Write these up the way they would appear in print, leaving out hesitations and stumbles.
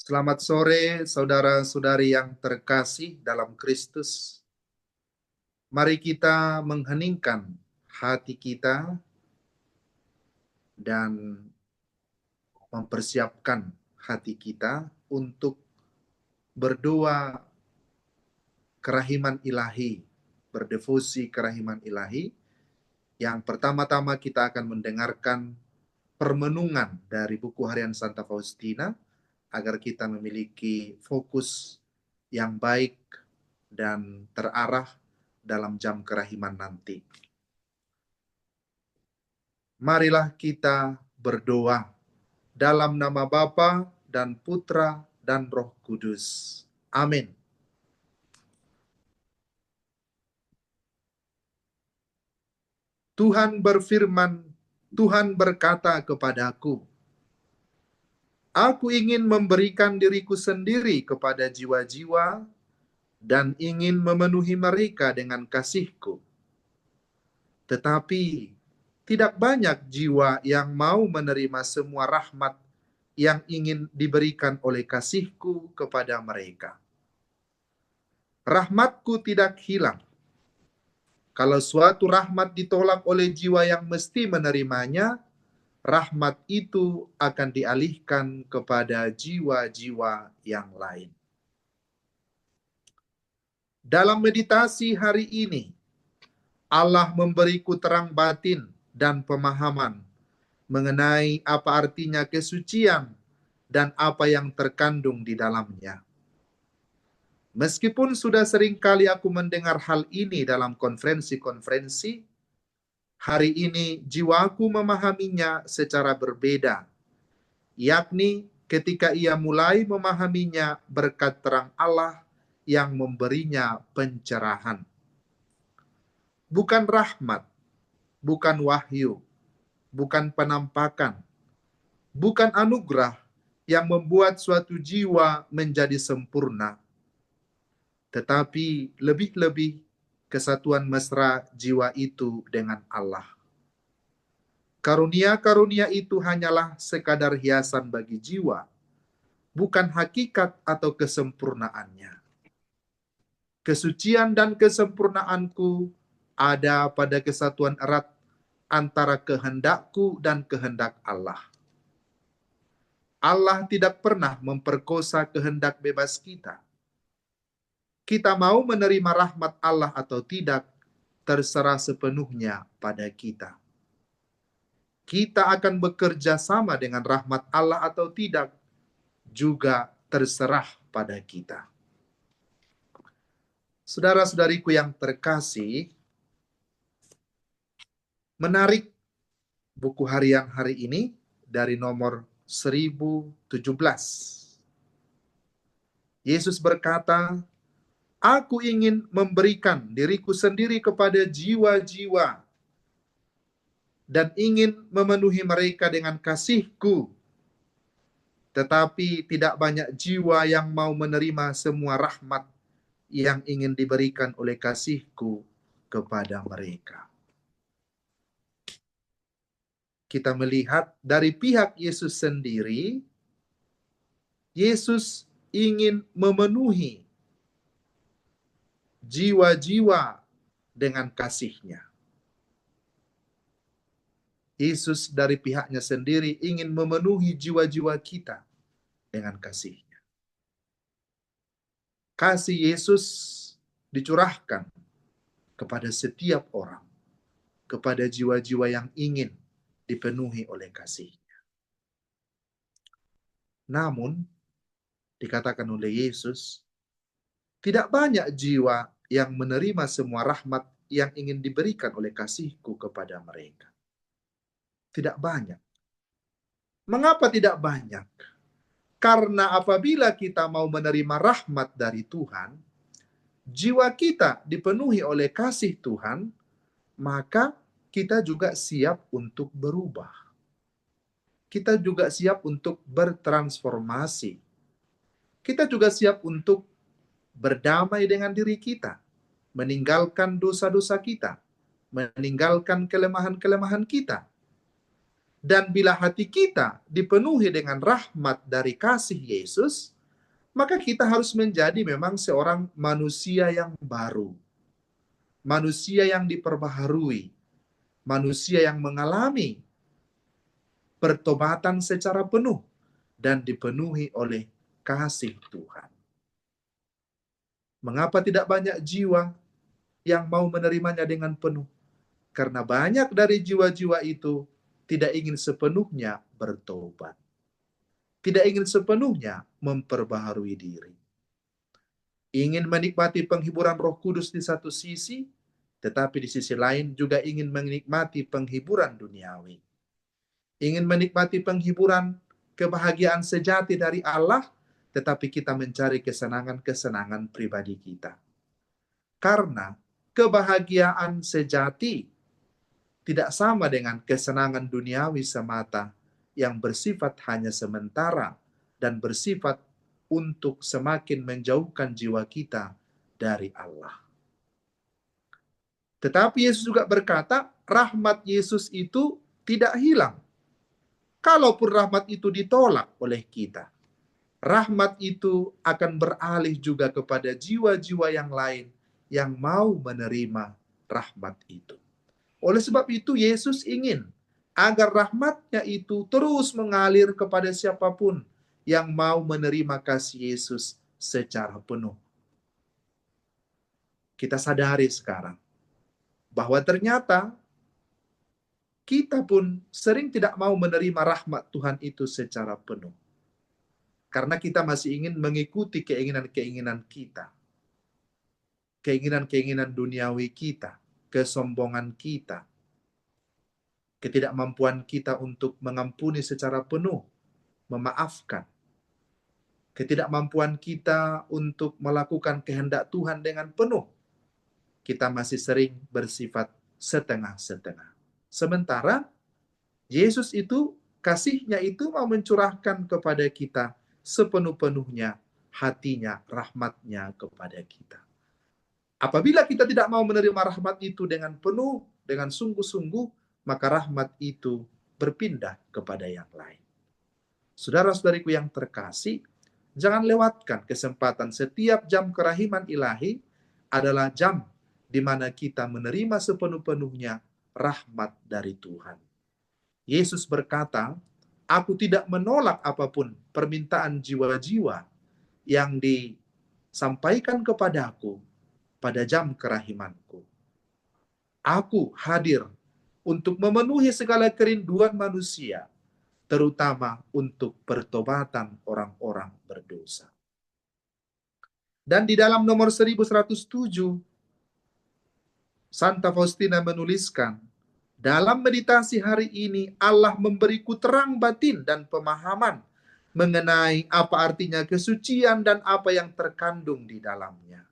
Selamat sore, saudara-saudari yang terkasih dalam Kristus. Mari kita mengheningkan hati kita dan mempersiapkan hati kita untuk berdoa kerahiman ilahi, berdevosi kerahiman ilahi. Yang pertama-tama kita akan mendengarkan permenungan dari buku harian Santa Faustina, agar kita memiliki fokus yang baik dan terarah dalam jam kerahiman nanti. Marilah kita berdoa dalam nama Bapa dan Putra dan Roh Kudus. Amin. Tuhan berfirman, Tuhan berkata kepadaku, aku ingin memberikan diriku sendiri kepada jiwa-jiwa dan ingin memenuhi mereka dengan kasih-Ku. Tetapi tidak banyak jiwa yang mau menerima semua rahmat yang ingin diberikan oleh kasih-Ku kepada mereka. Rahmat-Ku tidak hilang. Kalau suatu rahmat ditolak oleh jiwa yang mesti menerimanya, rahmat itu akan dialihkan kepada jiwa-jiwa yang lain. Dalam meditasi hari ini, Allah memberiku terang batin dan pemahaman mengenai apa artinya kesucian dan apa yang terkandung di dalamnya. Meskipun sudah sering kali aku mendengar hal ini dalam konferensi-konferensi, hari ini jiwaku memahaminya secara berbeda, yakni ketika ia mulai memahaminya berkat terang Allah yang memberinya pencerahan. Bukan rahmat, bukan wahyu, bukan penampakan, bukan anugerah yang membuat suatu jiwa menjadi sempurna, tetapi lebih-lebih kesatuan mesra jiwa itu dengan Allah. Karunia-karunia itu hanyalah sekadar hiasan bagi jiwa, bukan hakikat atau kesempurnaannya. Kesucian dan kesempurnaanku ada pada kesatuan erat antara kehendakku dan kehendak Allah. Allah tidak pernah memperkosa kehendak bebas kita. Kita mau menerima rahmat Allah atau tidak, terserah sepenuhnya pada kita. Kita akan bekerja sama dengan rahmat Allah atau tidak, juga terserah pada kita. Saudara-saudariku yang terkasih, menarik buku harian hari ini dari nomor 1017. Yesus berkata, aku ingin memberikan diriku sendiri kepada jiwa-jiwa dan ingin memenuhi mereka dengan kasih-Ku. Tetapi tidak banyak jiwa yang mau menerima semua rahmat yang ingin diberikan oleh kasih-Ku kepada mereka. Kita melihat dari pihak Yesus sendiri, Yesus ingin memenuhi jiwa-jiwa dengan kasih-Nya. Yesus dari pihaknya sendiri ingin memenuhi jiwa-jiwa kita dengan kasih-Nya. Kasih Yesus dicurahkan kepada setiap orang, kepada jiwa-jiwa yang ingin dipenuhi oleh kasih-Nya. Namun, dikatakan oleh Yesus, tidak banyak jiwa yang menerima semua rahmat yang ingin diberikan oleh kasih-Ku kepada mereka. Tidak banyak. Mengapa tidak banyak? Karena apabila kita mau menerima rahmat dari Tuhan, jiwa kita dipenuhi oleh kasih Tuhan, maka kita juga siap untuk berubah. Kita juga siap untuk bertransformasi. Kita juga siap untuk berdamai dengan diri kita, meninggalkan dosa-dosa kita, meninggalkan kelemahan-kelemahan kita. Dan bila hati kita dipenuhi dengan rahmat dari kasih Yesus, maka kita harus menjadi memang seorang manusia yang baru. Manusia yang diperbaharui. Manusia yang mengalami pertobatan secara penuh dan dipenuhi oleh kasih Tuhan. Mengapa tidak banyak jiwa yang mau menerimanya dengan penuh? Karena banyak dari jiwa-jiwa itu tidak ingin sepenuhnya bertobat. Tidak ingin sepenuhnya memperbaharui diri. Ingin menikmati penghiburan Roh Kudus di satu sisi, tetapi di sisi lain juga ingin menikmati penghiburan duniawi. Ingin menikmati penghiburan kebahagiaan sejati dari Allah, tetapi kita mencari kesenangan-kesenangan pribadi kita. Karena kebahagiaan sejati tidak sama dengan kesenangan duniawi semata yang bersifat hanya sementara dan bersifat untuk semakin menjauhkan jiwa kita dari Allah. Tetapi Yesus juga berkata, rahmat Yesus itu tidak hilang. Kalaupun rahmat itu ditolak oleh kita, rahmat itu akan beralih juga kepada jiwa-jiwa yang lain yang mau menerima rahmat itu. Oleh sebab itu Yesus ingin agar rahmatnya itu terus mengalir kepada siapapun yang mau menerima kasih Yesus secara penuh. Kita sadari sekarang bahwa ternyata kita pun sering tidak mau menerima rahmat Tuhan itu secara penuh. Karena kita masih ingin mengikuti keinginan-keinginan kita. Keinginan-keinginan duniawi kita. Kesombongan kita. Ketidakmampuan kita untuk mengampuni secara penuh. Memaafkan. Ketidakmampuan kita untuk melakukan kehendak Tuhan dengan penuh. Kita masih sering bersifat setengah-setengah. Sementara Yesus itu, kasih-Nya itu mau mencurahkan kepada kita sepenuh-penuhnya hatinya, rahmat-Nya kepada kita. Apabila kita tidak mau menerima rahmat itu dengan penuh, dengan sungguh-sungguh, maka rahmat itu berpindah kepada yang lain. Saudara-saudariku yang terkasih, jangan lewatkan kesempatan. Setiap jam kerahiman ilahi adalah jam di mana kita menerima sepenuh-penuhnya rahmat dari Tuhan. Yesus berkata, aku tidak menolak apapun permintaan jiwa-jiwa yang disampaikan kepadaku pada jam kerahimanku. Aku hadir untuk memenuhi segala kerinduan manusia, terutama untuk pertobatan orang-orang berdosa. Dan di dalam nomor 1107, Santa Faustina menuliskan, dalam meditasi hari ini Allah memberiku terang batin dan pemahaman mengenai apa artinya kesucian dan apa yang terkandung di dalamnya.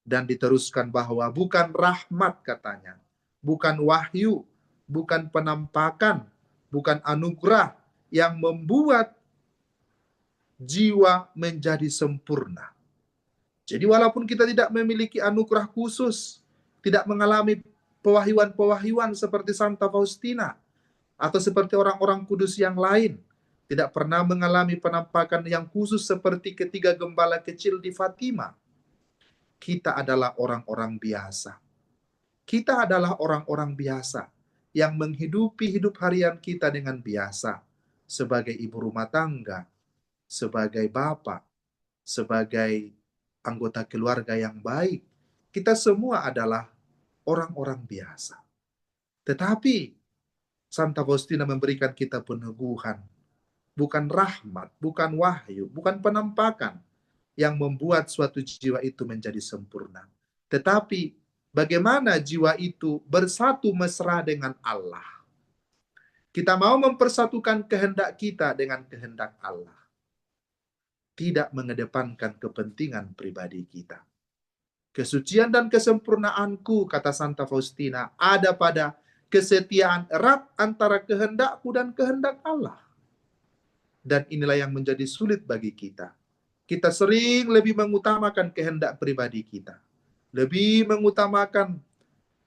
Dan diteruskan bahwa bukan rahmat katanya, bukan wahyu, bukan penampakan, bukan anugerah yang membuat jiwa menjadi sempurna. Jadi walaupun kita tidak memiliki anugerah khusus, tidak mengalami pewahyuan-pewahyuan seperti Santa Faustina, atau seperti orang-orang kudus yang lain, tidak pernah mengalami penampakan yang khusus seperti ketiga gembala kecil di Fatima, kita adalah orang-orang biasa. Kita adalah orang-orang biasa yang menghidupi hidup harian kita dengan biasa, sebagai ibu rumah tangga, sebagai bapak, sebagai anggota keluarga yang baik. Kita semua adalah orang-orang biasa. Tetapi Santa Faustina memberikan kita peneguhan, bukan rahmat, bukan wahyu, bukan penampakan yang membuat suatu jiwa itu menjadi sempurna. Tetapi bagaimana jiwa itu bersatu mesra dengan Allah. Kita mau mempersatukan kehendak kita dengan kehendak Allah. Tidak mengedepankan kepentingan pribadi kita. Kesucian dan kesempurnaanku, kata Santa Faustina, ada pada kesetiaan erat antara kehendakku dan kehendak Allah. Dan inilah yang menjadi sulit bagi kita. Kita sering lebih mengutamakan kehendak pribadi kita. Lebih mengutamakan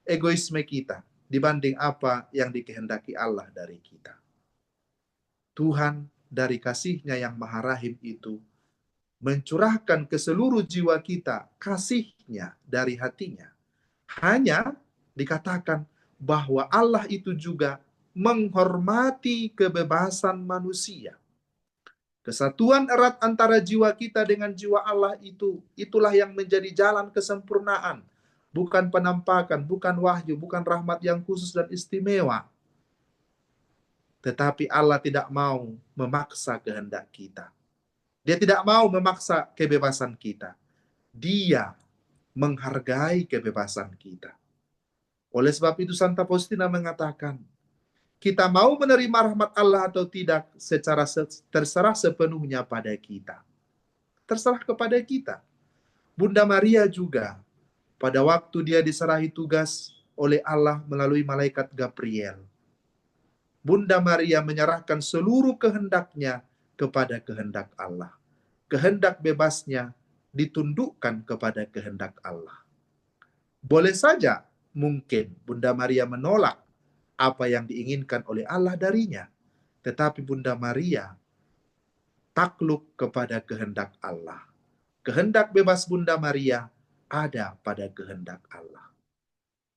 egoisme kita dibanding apa yang dikehendaki Allah dari kita. Tuhan dari kasih-Nya yang maha rahim itu mencurahkan ke seluruh jiwa kita kasih-Nya dari hatinya. Hanya dikatakan bahwa Allah itu juga menghormati kebebasan manusia. Kesatuan erat antara jiwa kita dengan jiwa Allah itulah yang menjadi jalan kesempurnaan. Bukan penampakan, bukan wahyu, bukan rahmat yang khusus dan istimewa. Tetapi Allah tidak mau memaksa kehendak kita. Dia tidak mau memaksa kebebasan kita. Dia menghargai kebebasan kita. Oleh sebab itu Santa Faustina mengatakan, kita mau menerima rahmat Allah atau tidak secara terserah sepenuhnya pada kita. Terserah kepada kita. Bunda Maria juga, pada waktu dia diserahi tugas oleh Allah melalui malaikat Gabriel, Bunda Maria menyerahkan seluruh kehendaknya kepada kehendak Allah. Kehendak bebasnya ditundukkan kepada kehendak Allah. Boleh saja mungkin Bunda Maria menolak apa yang diinginkan oleh Allah darinya. Tetapi Bunda Maria takluk kepada kehendak Allah. Kehendak bebas Bunda Maria ada pada kehendak Allah.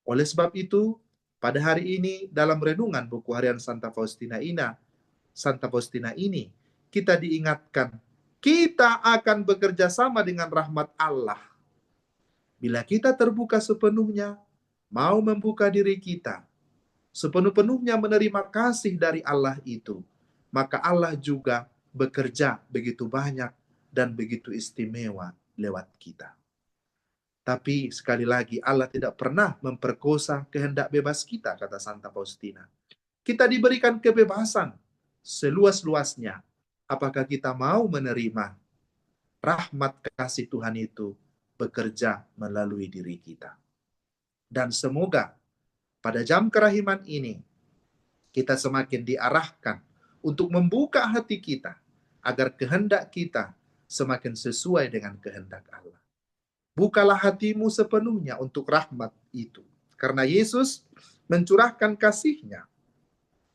Oleh sebab itu, pada hari ini dalam renungan buku harian Santa Faustina ini, kita diingatkan, kita akan bekerja sama dengan rahmat Allah. Bila kita terbuka sepenuhnya, mau membuka diri kita, sepenuh-penuhnya menerima kasih dari Allah itu, maka Allah juga bekerja begitu banyak dan begitu istimewa lewat kita. Tapi sekali lagi Allah tidak pernah memperkosa kehendak bebas kita, kata Santa Faustina. Kita diberikan kebebasan seluas-luasnya. Apakah kita mau menerima rahmat kasih Tuhan itu bekerja melalui diri kita? Dan semoga pada jam kerahiman ini kita semakin diarahkan untuk membuka hati kita agar kehendak kita semakin sesuai dengan kehendak Allah. Bukalah hatimu sepenuhnya untuk rahmat itu. Karena Yesus mencurahkan kasih-Nya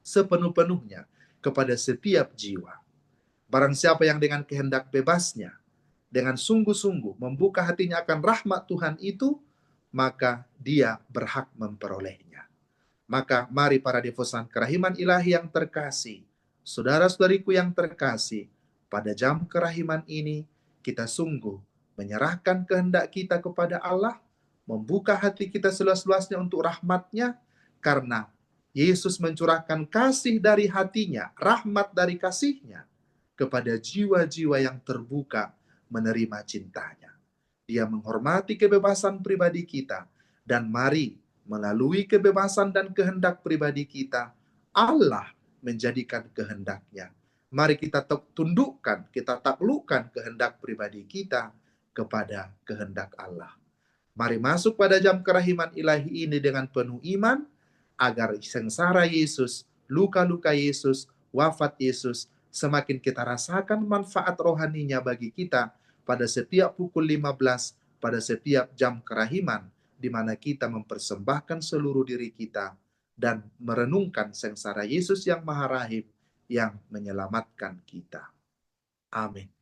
sepenuh-penuhnya kepada setiap jiwa. Barang siapa yang dengan kehendak bebasnya, dengan sungguh-sungguh membuka hatinya akan rahmat Tuhan itu, maka dia berhak memperolehnya. Maka mari para devosan kerahiman ilahi yang terkasih, saudara-saudariku yang terkasih, pada jam kerahiman ini kita sungguh menyerahkan kehendak kita kepada Allah, membuka hati kita seluas-luasnya untuk rahmat-Nya, karena Yesus mencurahkan kasih dari hatinya, rahmat dari kasih-Nya kepada jiwa-jiwa yang terbuka menerima cintanya. Dia menghormati kebebasan pribadi kita, dan mari melalui kebebasan dan kehendak pribadi kita, Allah menjadikan kehendaknya. Mari kita tundukkan, kita taklukkan kehendak pribadi kita kepada kehendak Allah. Mari masuk pada jam kerahiman ilahi ini dengan penuh iman, agar sengsara Yesus, luka-luka Yesus, wafat Yesus, semakin kita rasakan manfaat rohaninya bagi kita pada setiap pukul 15, pada setiap jam kerahiman, di mana kita mempersembahkan seluruh diri kita dan merenungkan sengsara Yesus yang Maha Rahim yang menyelamatkan kita. Amin.